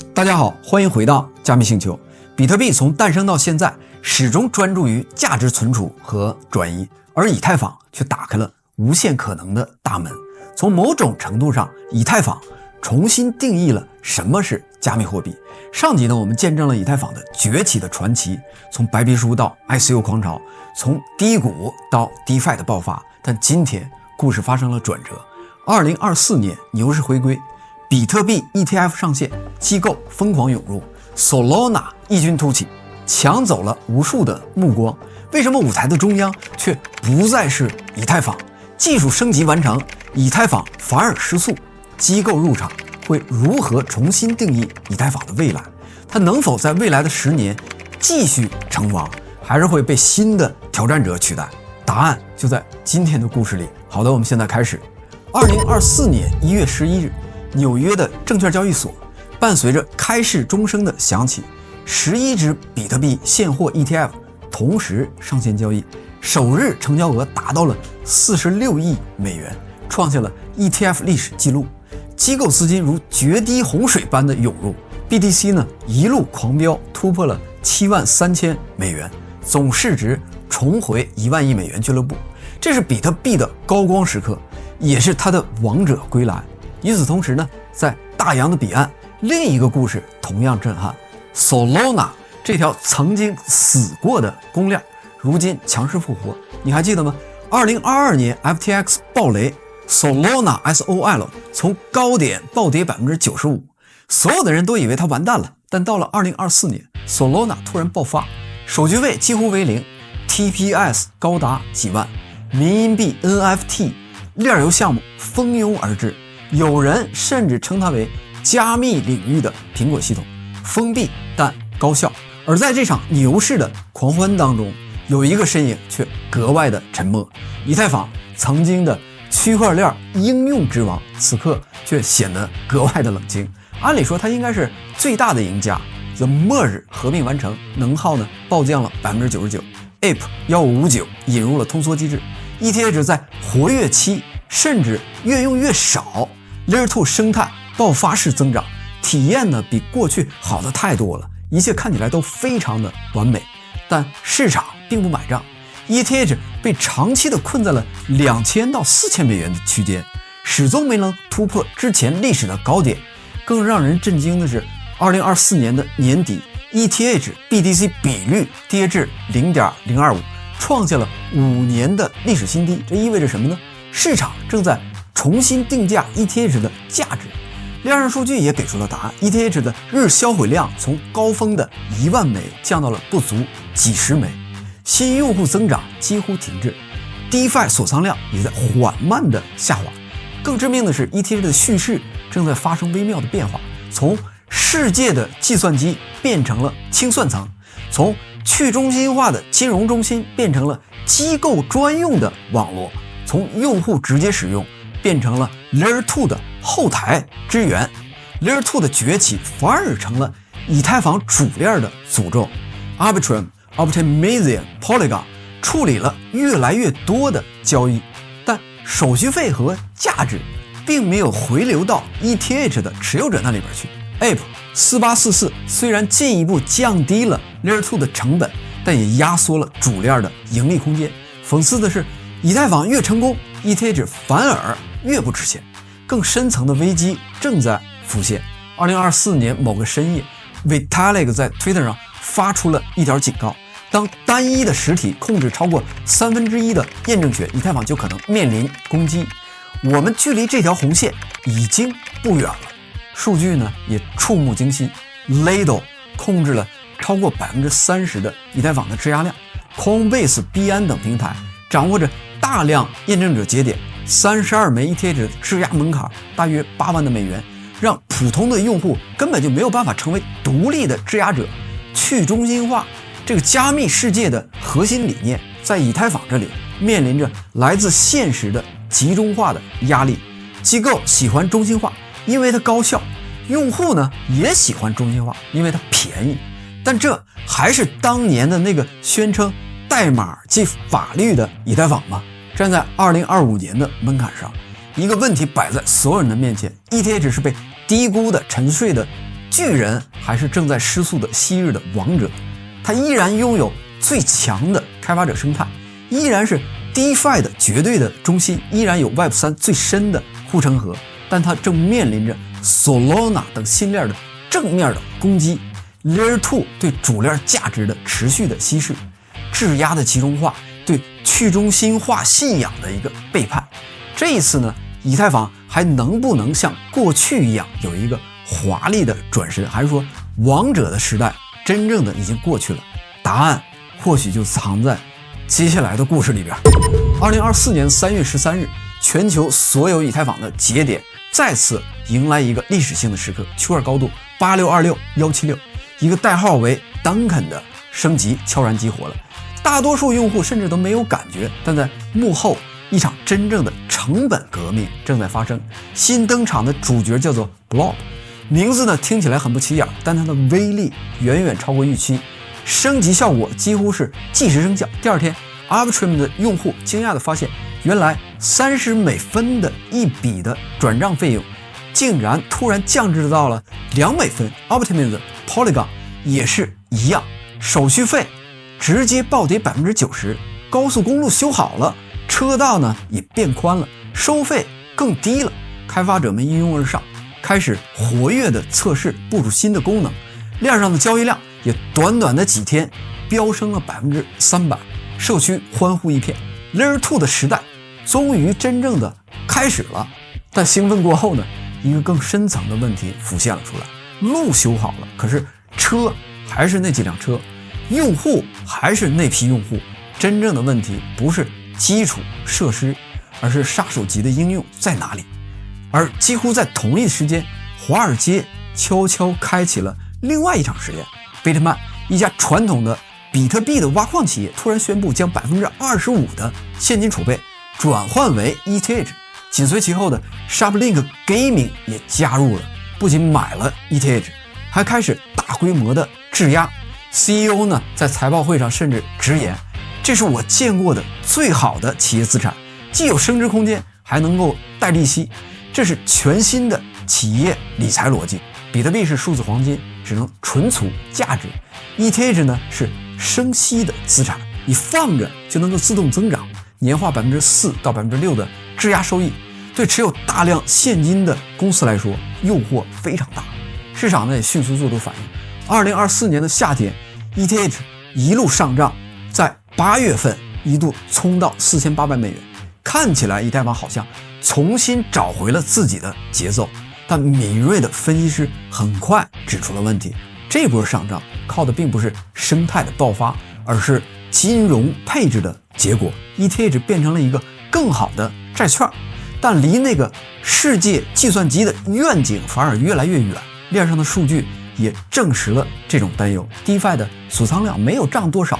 大家好，欢迎回到加密星球。比特币从诞生到现在，始终专注于价值存储和转移，而以太坊却打开了无限可能的大门。从某种程度上，以太坊重新定义了什么是加密货币。上集呢，我们见证了以太坊的崛起的传奇，从白皮书到 ICO 狂潮，从低谷到 DeFi 的爆发。但今天故事发生了转折，2024年牛市回归，比特币 ETF 上线，机构疯狂涌入 ，Solana 异军突起，抢走了无数的目光。为什么舞台的中央却不再是以太坊？技术升级完成，以太坊反而失速，机构入场会如何重新定义以太坊的未来？它能否在未来的10年继续称王，还是会被新的挑战者取代？答案就在今天的故事里。好的，我们现在开始。2024年1月11日，纽约的证券交易所伴随着开市钟声的响起，11只比特币现货 ETF 同时上线交易，首日成交额达到了46亿美元，创下了 ETF 历史记录。机构资金如决堤洪水般的涌入， BTC 呢一路狂飙，突破了73000美元，总市值重回1万亿美元俱乐部。这是比特币的高光时刻，也是它的王者归来。与此同时呢，在大洋的彼岸，另一个故事同样震撼。Solana 这条曾经死过的公链，如今强势复活。你还记得吗？2022年 FTX 暴雷， Solana SOL 从高点暴跌 95%， 所有的人都以为它完蛋了。但到了2024年 Solana 突然爆发，手续费几乎为零， TPS 高达几万，民营币 NFT 链游项目蜂拥而至，有人甚至称它为加密领域的苹果系统，封闭但高效。而在这场牛市的狂欢当中，有一个身影却格外的沉默。以太坊曾经的区块链应用之王，此刻却显得格外的冷清。按理说它应该是最大的赢家。 The Merge 合并完成，能耗呢暴降了 99%， Ape 1559引入了通缩机制， ETH 在活跃期甚至越用越少， Layer 2生态爆发式增长，体验呢比过去好的太多了，一切看起来都非常的完美。但市场并不买账， ETH 被长期的困在了2000到4000美元的区间，始终没能突破之前历史的高点。更让人震惊的是，2024年的年底， ETH BTC 比率跌至 0.025， 创下了5年的历史新低。这意味着什么呢？市场正在重新定价 ETH 的价值。链上数据也给出了答案， ETH 的日销毁量从高峰的1万枚降到了不足几十枚，新用户增长几乎停滞， DeFi 锁仓量也在缓慢的下滑。更致命的是， ETH 的叙事正在发生微妙的变化，从世界的计算机变成了清算层，从去中心化的金融中心变成了机构专用的网络，从用户直接使用变成了 Layer 2的后台支援。 Layer 2的崛起反而成了以太坊主链的诅咒。 Arbitrum、Optimism、Polygon 处理了越来越多的交易，但手续费和价值并没有回流到 ETH 的持有者那里边去。 Ape 4844虽然进一步降低了 Layer 2的成本，但也压缩了主链的盈利空间。讽刺的是，以太坊越成功， ETH 反而越不值钱。更深层的危机正在浮现。2024年某个深夜， Vitalik 在 Twitter 上发出了一条警告，当单一的实体控制超过1/3的验证权，以太坊就可能面临攻击。我们距离这条红线已经不远了。数据呢也触目惊心， Lido 控制了超过 30% 的以太坊的质押量， Coinbase、币安等平台掌握着大量验证者节点，32枚 ETH 的质押门槛大约8万的美元，让普通的用户根本就没有办法成为独立的质押者。去中心化这个加密世界的核心理念，在以太坊这里面临着来自现实的集中化的压力。机构喜欢中心化，因为它高效；用户呢也喜欢中心化，因为它便宜。但这还是当年的那个宣称代码即法律的以太坊吗？站在2025年的门槛上，一个问题摆在所有人的面前： ETH 是被低估的沉睡的巨人还是正在失速的昔日的王者，它依然拥有最强的开发者生态，依然是 DeFi 的绝对的中心，依然有 Web3 最深的护城河，但它正面临着 Solana 等新链的正面的攻击， Layer 2对主链价值的持续的稀释，质押的集中化对去中心化信仰的一个背叛。这一次呢，以太坊还能不能像过去一样有一个华丽的转身，还是说王者的时代真正的已经过去了？答案或许就藏在接下来的故事里边。2024年3月13日，全球所有以太坊的节点再次迎来一个历史性的时刻，区块高度8626176，一个代号为 Duncan 的升级悄然激活了。大多数用户甚至都没有感觉，但在幕后一场真正的成本革命正在发生。新登场的主角叫做 Blob， 名字呢听起来很不起眼，但它的威力远远超过预期，升级效果几乎是即时生效。第二天 Arbitrum 的用户惊讶地发现，原来30美分的一笔的转账费用竟然突然降至到了2美分。 Optimism Polygon 也是一样，手续费直接暴跌 90%， 高速公路修好了，车道呢也变宽了，收费更低了。开发者们一拥而上，开始活跃的测试，部署新的功能，链上的交易量也短短的几天飙升了 300%， 社区欢呼一片。 Layer 2的时代终于真正的开始了。但兴奋过后呢，一个更深层的问题浮现了出来。路修好了，可是车还是那几辆车，用户还是那批用户。真正的问题不是基础设施，而是杀手级的应用在哪里。而几乎在同一时间，华尔街悄悄开启了另外一场实验。Bitmain 一家传统的比特币的挖矿企业突然宣布将 25% 的现金储备转换为 ETH， 紧随其后的 Sharplink Gaming 也加入了，不仅买了 ETH， 还开始大规模的质押。 CEO 呢在财报会上甚至直言，这是我见过的最好的企业资产，既有升值空间，还能够带利息，这是全新的企业理财逻辑。比特币是数字黄金，只能存储价值， ETH 呢是生息的资产，你放着就能够自动增长，年化 4% 到 6% 的质押收益，对持有大量现金的公司来说诱惑非常大。市场呢也迅速做出反应。2024年的夏天， ETH 一路上涨，在8月份一度冲到4800美元，看起来以太坊好像重新找回了自己的节奏。但敏锐的分析师很快指出了问题，这波上涨靠的并不是生态的爆发，而是金融配置的结果。 ETH 变成了一个更好的债券，但离那个世界计算机的愿景反而越来越远。链上的数据也证实了这种担忧， DeFi 的锁仓量没有涨多少，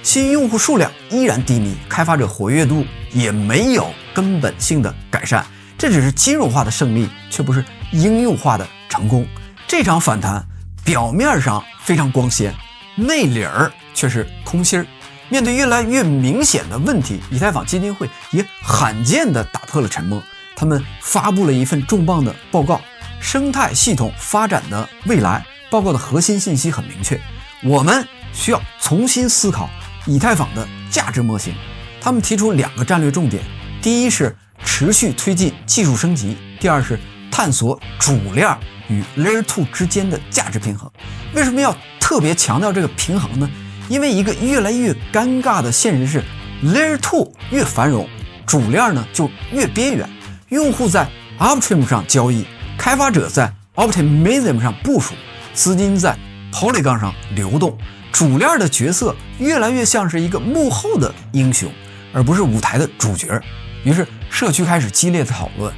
新用户数量依然低迷，开发者活跃度也没有根本性的改善。这只是金融化的胜利，却不是应用化的成功。这场反弹表面上非常光鲜，内里却是空心儿。面对越来越明显的问题，以太坊基金会也罕见地打破了沉默，他们发布了一份重磅的报告，生态系统发展的未来。报告的核心信息很明确，我们需要重新思考以太坊的价值模型。他们提出2个战略重点，第一是持续推进技术升级，第二是探索主链与 Layer 2之间的价值平衡。为什么要特别强调这个平衡呢？因为一个越来越尴尬的现实是 Layer 2越繁荣，主链呢就越边缘。用户在 Arbitrum 上交易，开发者在 Optimism 上部署，资金在 Polygon 上流动，主链的角色越来越像是一个幕后的英雄，而不是舞台的主角。于是社区开始激烈的讨论，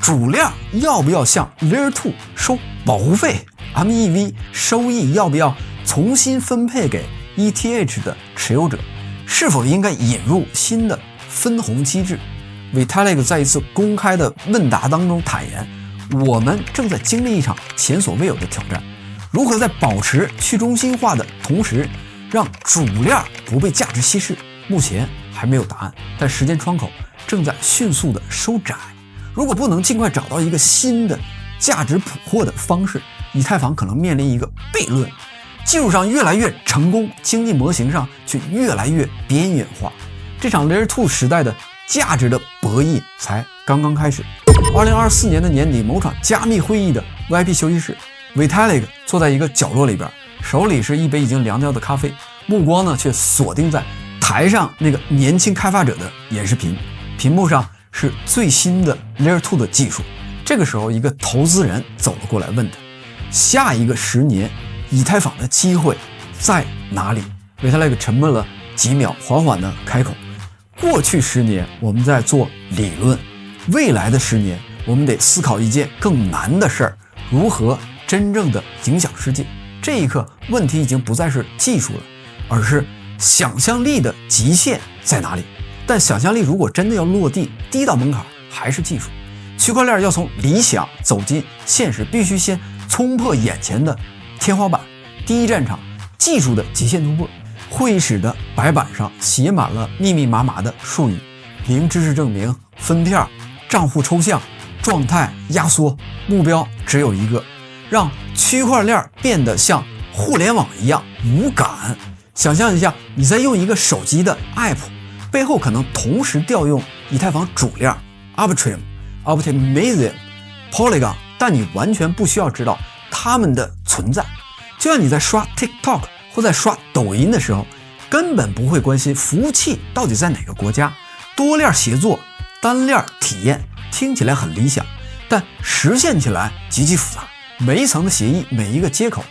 主链要不要向 Layer 2收保护费， MEV 收益要不要重新分配给 ETH 的持有者，是否应该引入新的分红机制。 Vitalik 在一次公开的问答当中坦言，我们正在经历一场前所未有的挑战，如何在保持去中心化的同时让主链不被价值稀释，目前还没有答案，但时间窗口正在迅速的收窄。如果不能尽快找到一个新的价值捕获的方式，以太坊可能面临一个悖论：技术上越来越成功，经济模型上却越来越边缘化。这场 Layer 2时代的价值的博弈才刚刚开始。2024年的年底，某场加密会议的 VIP 休息室 ，Vitalik 坐在一个角落里边，手里是一杯已经凉掉的咖啡，目光呢却锁定在台上那个年轻开发者的演示屏，屏幕上是最新的 Layer 2的技术。这个时候，一个投资人走了过来，问他：下一个10年，以太坊的机会在哪里？Vitalik沉默了几秒，缓缓地开口：过去10年我们在做理论，未来的10年我们得思考一件更难的事儿：如何真正的影响世界。这一刻，问题已经不再是技术了，而是想象力的极限在哪里？但想象力如果真的要落地，第一道门槛还是技术。区块链要从理想走进现实，必须先冲破眼前的天花板。第一战场，技术的极限突破。会议室的白板上写满了密密麻麻的术语：零知识证明、分片、账户抽象、状态压缩。目标只有一个，让区块链变得像互联网一样无感。想象一下，你在用一个手机的 app， 背后可能同时调用以太坊主链 Arbitrum、Optimism、Polygon， 但你完全不需要知道它们的存在。就像你在刷 TikTok 或在刷抖音的时候，根本不会关心服务器到底在哪个国家。多链协作、单链体验听起来很理想，但实现起来极其复杂。每一层的协议，每一个接口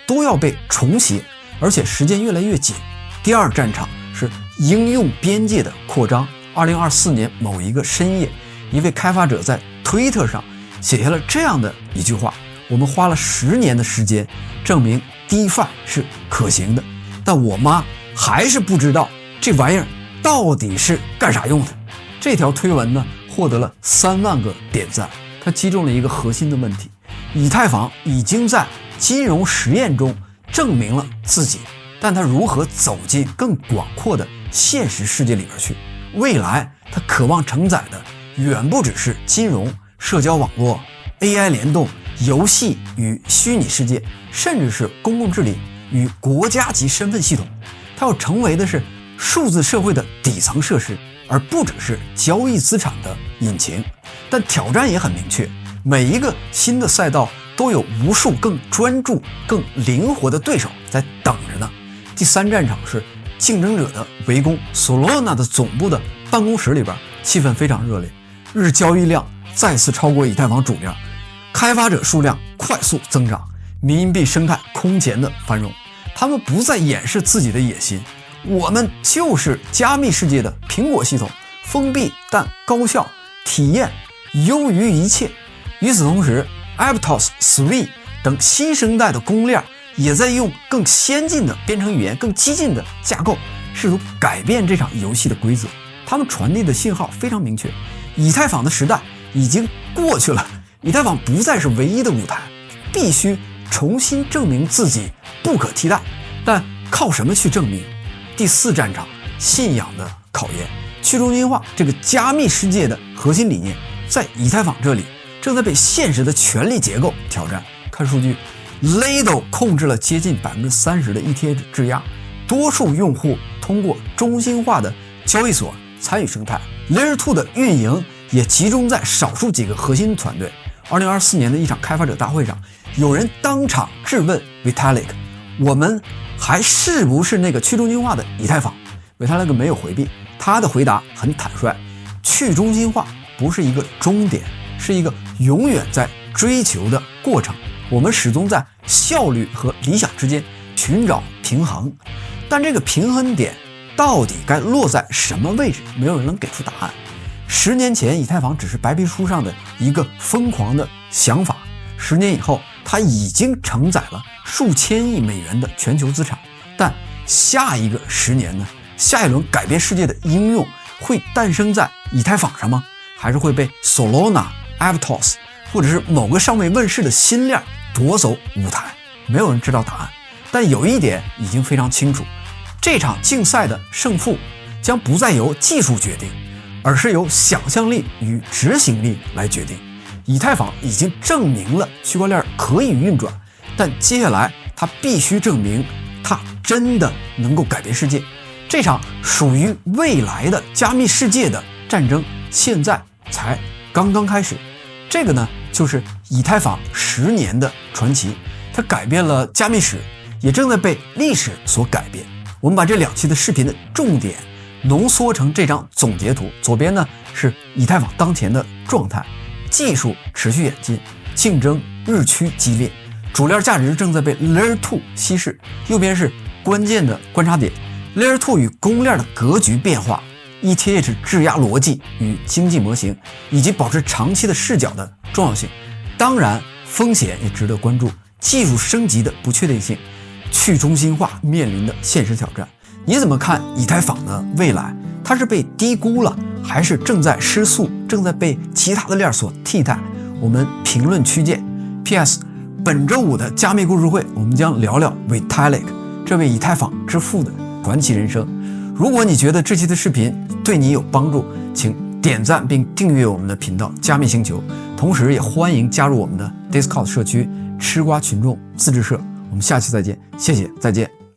都要被重写，而且时间越来越紧。第二战场是应用边界的扩张。2024年某一个深夜，一位开发者在推特上写下了这样的一句话：我们花了10年的时间证明 DeFi 是可行的，但我妈还是不知道这玩意儿到底是干啥用的。这条推文呢，获得了3万个点赞。它击中了一个核心的问题：以太坊已经在金融实验中证明了自己，但它如何走进更广阔的现实世界里边去？未来它渴望承载的远不只是金融、社交网络、AI 联动、游戏与虚拟世界，甚至是公共治理与国家级身份系统。它要成为的是数字社会的底层设施，而不只是交易资产的引擎。但挑战也很明确，每一个新的赛道都有无数更专注、更灵活的对手在等着呢。第三战场是竞争者的围攻。Solana 的总部的办公室里边气氛非常热烈，日交易量再次超过以太坊主链，开发者数量快速增长，民营币生态空前的繁荣。他们不再掩饰自己的野心，我们就是加密世界的苹果系统，封闭但高效，体验优于一切。与此同时， Aptos、Sui 等新生代的公链也在用更先进的编程语言、更激进的架构，试图改变这场游戏的规则。他们传递的信号非常明确：以太坊的时代已经过去了，以太坊不再是唯一的舞台，必须重新证明自己不可替代。但靠什么去证明？第四战场，信仰的考验。去中心化这个加密世界的核心理念，在以太坊这里正在被现实的权力结构挑战。看数据， Lido 控制了接近30%的 ETH 质押，多数用户通过中心化的交易所参与生态。Layer 2的运营也集中在少数几个核心团队。2024年的一场开发者大会上，有人当场质问 Vitalik： 我们还是不是那个去中心化的以太坊？Vitalik没有回避，他的回答很坦率：去中心化不是一个终点，是一个永远在追求的过程。我们始终在效率和理想之间寻找平衡，但这个平衡点到底该落在什么位置，没有人能给出答案。10年前，以太坊只是白皮书上的一个疯狂的想法，10年以后，它已经承载了数千亿美元的全球资产。但下一个10年呢？下一轮改变世界的应用会诞生在以太坊上吗？还是会被 Solana、Aptos 或者是某个尚未问世的新链夺走舞台？没有人知道答案。但有一点已经非常清楚，这场竞赛的胜负将不再由技术决定，而是由想象力与执行力来决定。以太坊已经证明了区块链可以运转，但接下来他必须证明他真的能够改变世界。这场属于未来的加密世界的战争现在才刚刚开始。这个呢，就是以太坊10年的传奇，它改变了加密史，也正在被历史所改变。我们把这2期的视频的重点浓缩成这张总结图，左边呢是以太坊当前的状态，技术持续演进，竞争日趋激烈，主链价值正在被 Layer 2稀释。右边是关键的观察点， Layer 2与公链的格局变化， ETH 质押逻辑与经济模型，以及保持长期的视角的重要性。当然风险也值得关注，技术升级的不确定性，去中心化面临的现实挑战。你怎么看以太坊的未来？它是被低估了，还是正在失速，正在被其他的链所替代？我们评论区见。 PS 本周5的加密故事会，我们将聊聊 Vitalik 这位以太坊之父的传奇人生。如果你觉得这期的视频对你有帮助，请点赞并订阅我们的频道加密星球，同时也欢迎加入我们的 Discord 社区吃瓜群众自治社。我们下期再见，谢谢，再见。